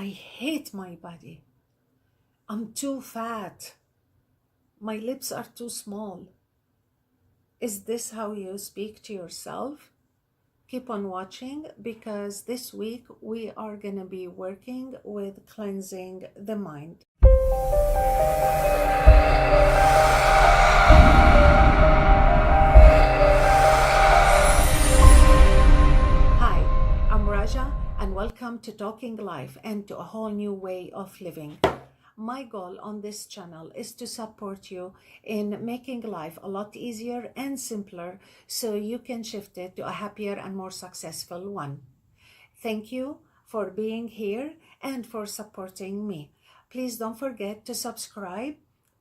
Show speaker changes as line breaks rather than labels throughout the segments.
I hate my body. I'm too fat. My lips are too small. Is this how you speak to yourself? Keep on watching, because this week we are going to be working with cleansing the mind. Hi, I'm Raja, and welcome to Talking Life and to a whole new way of living. My goal on this channel is to support you in making life a lot easier and simpler so you can shift it to a happier and more successful one. Thank you for being here and for supporting me. Please don't forget to subscribe,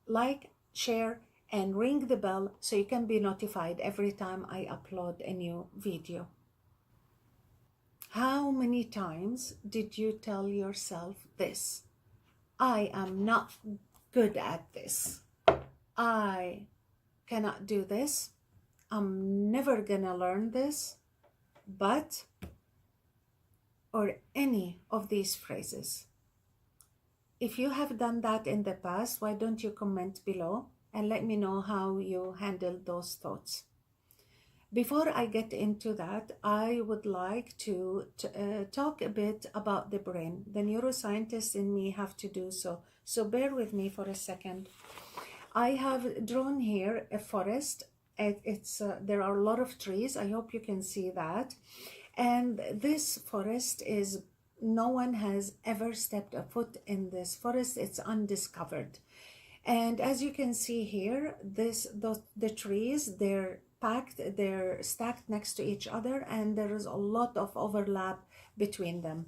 like, share, and ring the bell so you can be notified every time I upload a new video. How many times did you tell yourself this? I am not good at this. I cannot do this. I'm never gonna learn this. But, or any of these phrases. If you have done that in the past, why don't you comment below and let me know how you handled those thoughts. Before I get into that, I would like to talk a bit about the brain. The neuroscientists in me have to do so. So bear with me for a second. I have drawn here a forest. There are a lot of trees. I hope you can see that. And this forest is, no one has ever stepped a foot in this forest. It's undiscovered. And as you can see here, the trees, they're packed, they're stacked next to each other, and there is a lot of overlap between them.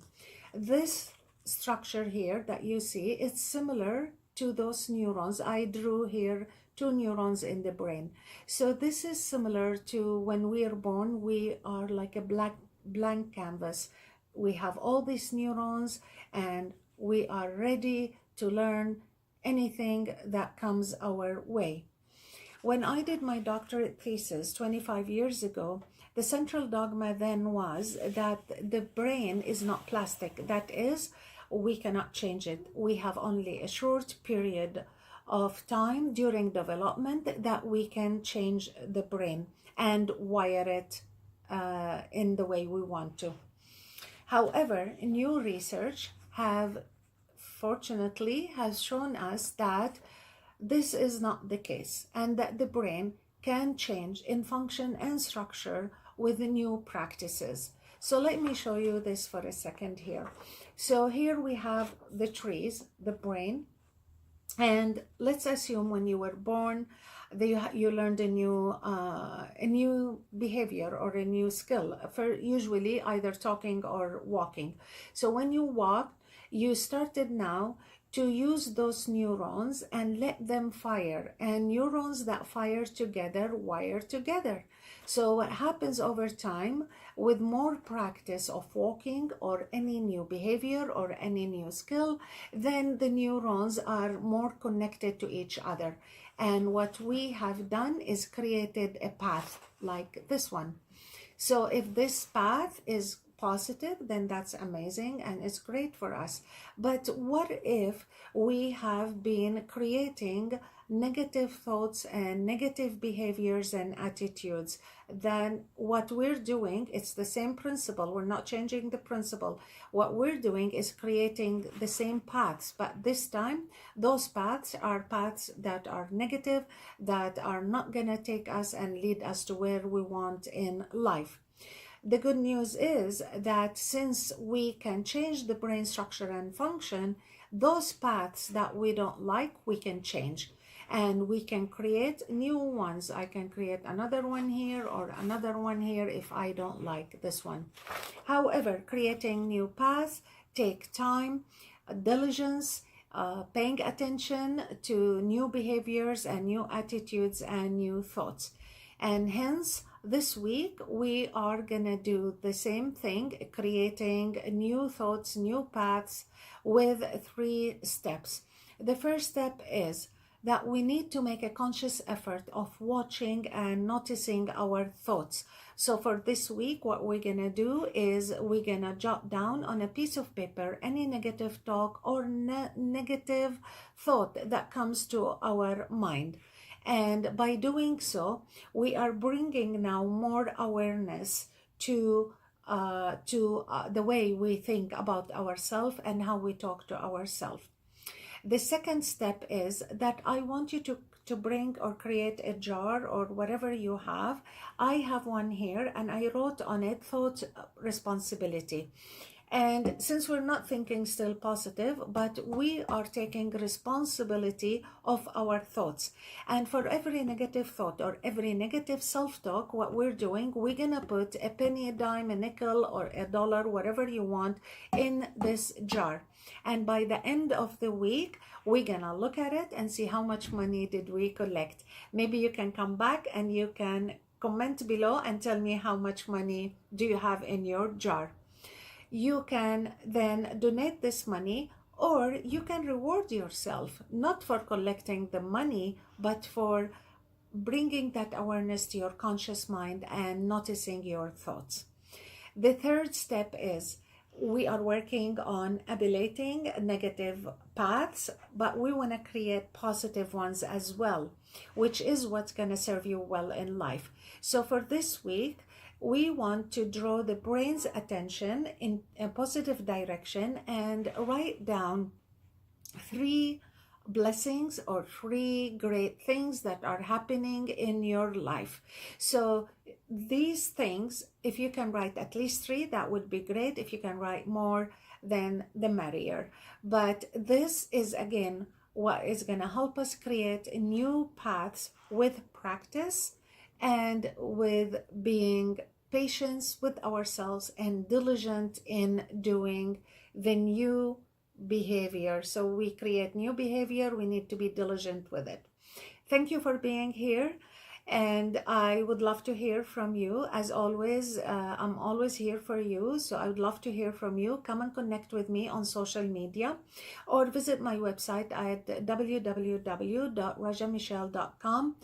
This structure here that you see, it's similar to those neurons. I drew here 2 neurons in the brain. So this is similar to when we are born. We are like a blank canvas. We have all these neurons and we are ready to learn anything that comes our way. When I did my doctorate thesis 25 years ago, the central dogma then was that the brain is not plastic. That is, we cannot change it. We have only a short period of time during development that we can change the brain and wire it in the way we want to. However, new research fortunately has shown us that this is not the case, and that the brain can change in function and structure with the new practices. So let me show you this for a second here. So here we have the trees, the brain, and let's assume when you were born, you learned a new behavior or a new skill, for usually either talking or walking. So when you walked, you started now to use those neurons and let them fire, and neurons that fire together wire together. So what happens over time, with more practice of walking or any new behavior or any new skill, then the neurons are more connected to each other. And what we have done is created a path like this one. So if this path is positive, then that's amazing and it's great for us. But what if we have been creating negative thoughts and negative behaviors and attitudes? Then what we're doing, it's the same principle. We're not changing the principle. What we're doing is creating the same paths, but this time those paths are paths that are negative, that are not gonna take us and lead us to where we want in life. The good news is that since we can change the brain structure and function, those paths that we don't like, we can change. And we can create new ones. I can create another one here or another one here if I don't like this one. However, creating new paths take time, diligence, paying attention to new behaviors and new attitudes and new thoughts. And hence, this week, we are gonna do the same thing, creating new thoughts, new paths with 3 steps. The first step is that we need to make a conscious effort of watching and noticing our thoughts. So for this week, what we're gonna do is we're gonna jot down on a piece of paper any negative talk or negative thought that comes to our mind. And by doing so, we are bringing now more awareness to the way we think about ourselves and how we talk to ourselves. The second step is that I want you to bring or create a jar or whatever you have. I have one here and I wrote on it thought responsibility. And since we're not thinking still positive, but we are taking responsibility of our thoughts. And for every negative thought or every negative self-talk, what we're doing, we're gonna put a penny, a dime, a nickel, or a dollar, whatever you want, in this jar. And by the end of the week, we're gonna look at it and see how much money did we collect. Maybe you can come back and you can comment below and tell me how much money do you have in your jar. You can then donate this money, or you can reward yourself, not for collecting the money, but for bringing that awareness to your conscious mind and noticing your thoughts. The third step is we are working on ablating negative paths, but we want to create positive ones as well, which is what's going to serve you well in life. So for this week, we want to draw the brain's attention in a positive direction and write down 3 blessings or 3 great things that are happening in your life. So these things, if you can write at least 3, that would be great. If you can write more, then the merrier. But this is again what is going to help us create new paths with practice and with being patient with ourselves and diligent in doing the new behavior. So we create new behavior, we need to be diligent with it. Thank you for being here, and I would love to hear from you. As always, I'm always here for you, so I would love to hear from you. Come and connect with me on social media or visit my website at www.rajamishalphd.com.